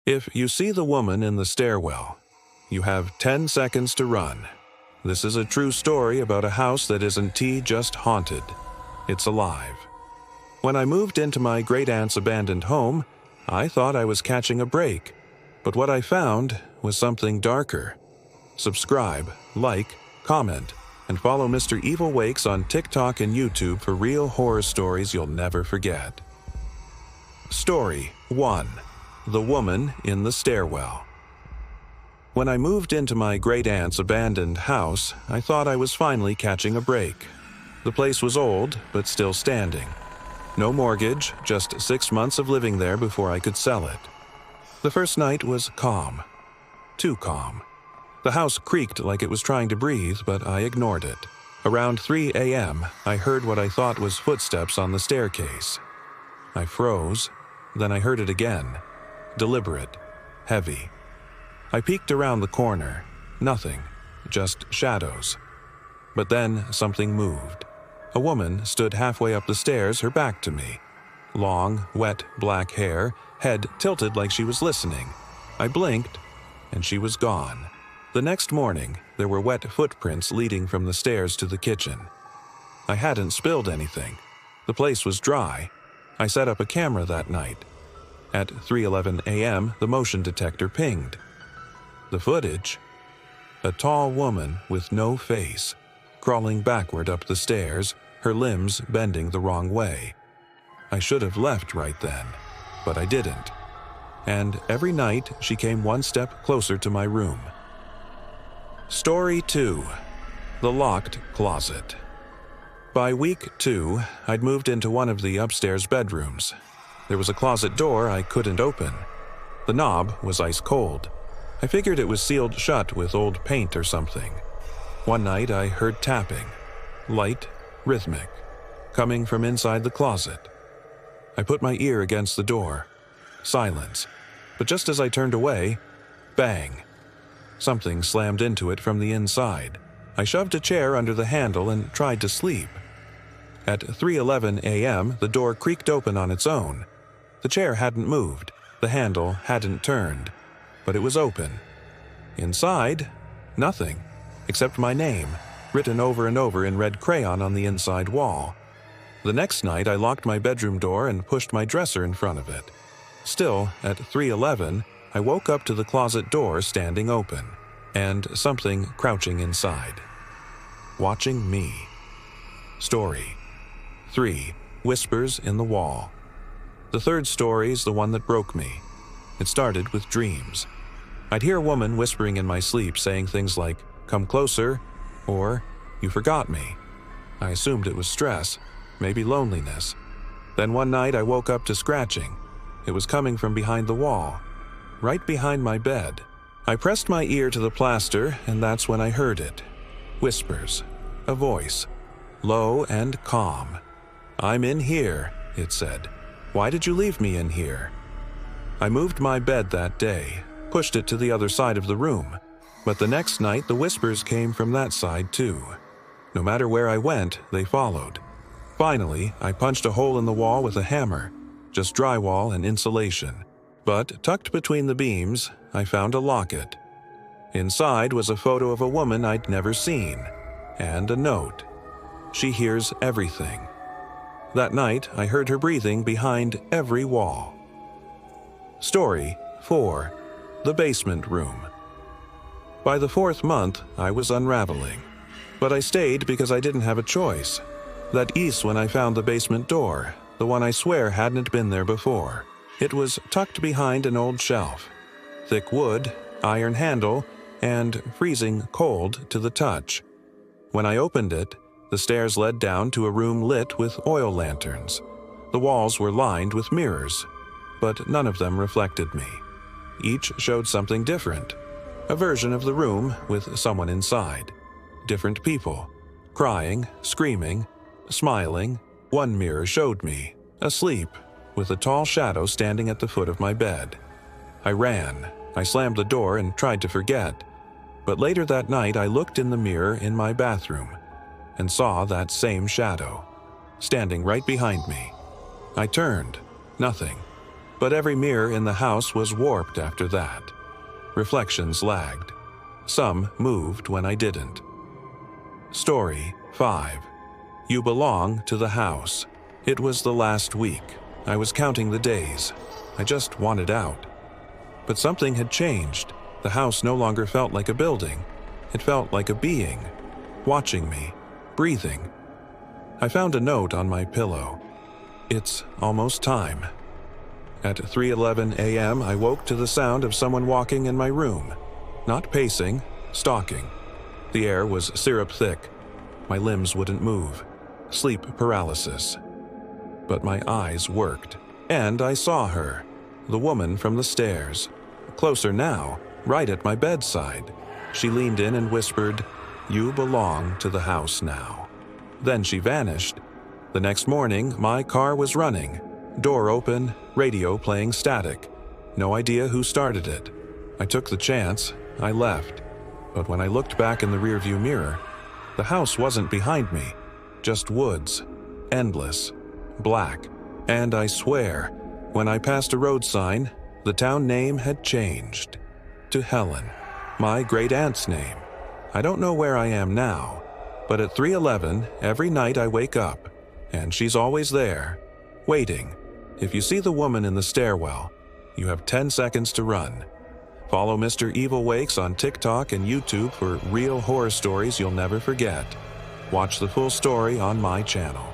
If you see the woman in the stairwell, you have 10 seconds to run. This is a true story about a house that isn't just haunted. It's alive. When I moved into my great-aunt's abandoned home, I thought I was catching a break, but what I found was something darker. Subscribe, like, comment, and follow Mr.EvilWakes on TikTok and YouTube for real horror stories you'll never forget. Story 1. The Woman in the Stairwell. When I moved into my great-aunt's abandoned house, I thought I was finally catching a break. The place was old, but still standing. No mortgage, just 6 months of living there before I could sell it. The first night was calm. Too calm. The house creaked like it was trying to breathe, but I ignored it. Around 3 a.m., I heard what I thought was footsteps on the staircase. I froze, then I heard it again. Deliberate. Heavy. I peeked around the corner. Nothing. Just shadows. But then something moved. A woman stood halfway up the stairs, her back to me. Long, wet, black hair, head tilted like she was listening. I blinked, and she was gone. The next morning, there were wet footprints leading from the stairs to the kitchen. I hadn't spilled anything. The place was dry. I set up a camera that night. At 3:11 a.m., the motion detector pinged. The footage? A tall woman with no face, crawling backward up the stairs, her limbs bending the wrong way. I should have left right then, but I didn't. And every night, she came one step closer to my room. Story 2. The Locked Closet. By week 2, I'd moved into one of the upstairs bedrooms. There was a closet door I couldn't open. The knob was ice cold. I figured it was sealed shut with old paint or something. One night I heard tapping, light, rhythmic, coming from inside the closet. I put my ear against the door. Silence. But just as I turned away, bang. Something slammed into it from the inside. I shoved a chair under the handle and tried to sleep. At 3:11 a.m., the door creaked open on its own. The chair hadn't moved. The handle hadn't turned. But it was open. Inside, nothing, except my name, written over and over in red crayon on the inside wall. The next night, I locked my bedroom door and pushed my dresser in front of it. Still, at 3:11, I woke up to the closet door standing open, and something crouching inside. Watching me. Story 3. Whispers in the Wall. The third story is the one that broke me. It started with dreams. I'd hear a woman whispering in my sleep saying things like, "Come closer," or "You forgot me." I assumed it was stress, maybe loneliness. Then one night I woke up to scratching. It was coming from behind the wall, right behind my bed. I pressed my ear to the plaster, and that's when I heard it. Whispers. A voice. Low and calm. "I'm in here," it said. "Why did you leave me in here?" I moved my bed that day, pushed it to the other side of the room, but the next night the whispers came from that side too. No matter where I went, they followed. Finally, I punched a hole in the wall with a hammer, just drywall and insulation. But tucked between the beams, I found a locket. Inside was a photo of a woman I'd never seen, and a note. "She hears everything." That night, I heard her breathing behind every wall. Story 4. The Basement Room. By the 4th month, I was unraveling. But I stayed because I didn't have a choice. That east when I found the basement door, the one I swear hadn't been there before. It was tucked behind an old shelf. Thick wood, iron handle, and freezing cold to the touch. When I opened it, the stairs led down to a room lit with oil lanterns. The walls were lined with mirrors, but none of them reflected me. Each showed something different. A version of the room with someone inside. Different people. Crying, screaming, smiling. One mirror showed me, asleep, with a tall shadow standing at the foot of my bed. I ran. I slammed the door and tried to forget. But later that night I looked in the mirror in my bathroom and saw that same shadow, standing right behind me. I turned. Nothing. but every mirror in the house was warped after that. Reflections lagged. Some moved when I didn't. Story 5. You belong to the house. It was the last week. I was counting the days. I just wanted out. But something had changed. The house no longer felt like a building. It felt like a being, watching me, breathing. I found a note on my pillow. It's almost time. At 3:11 a.m., I woke to the sound of someone walking in my room. Not pacing, stalking. The air was syrup thick. My limbs wouldn't move. Sleep paralysis. But my eyes worked, and I saw her, the woman from the stairs. Closer now, right at my bedside. She leaned in and whispered, "You belong to the house now." Then she vanished. The next morning, my car was running. Door open, radio playing static. No idea who started it. I took the chance. I left. But when I looked back in the rearview mirror, the house wasn't behind me. Just woods. Endless. Black. And I swear, when I passed a road sign, the town name had changed. To Helen. My great-aunt's name. I don't know where I am now, but at 3:11 every night I wake up, and she's always there, waiting. If you see the woman in the stairwell, you have 10 seconds to run. Follow Mr.EvilWakes on TikTok and YouTube for real horror stories you'll never forget. Watch the full story on my channel.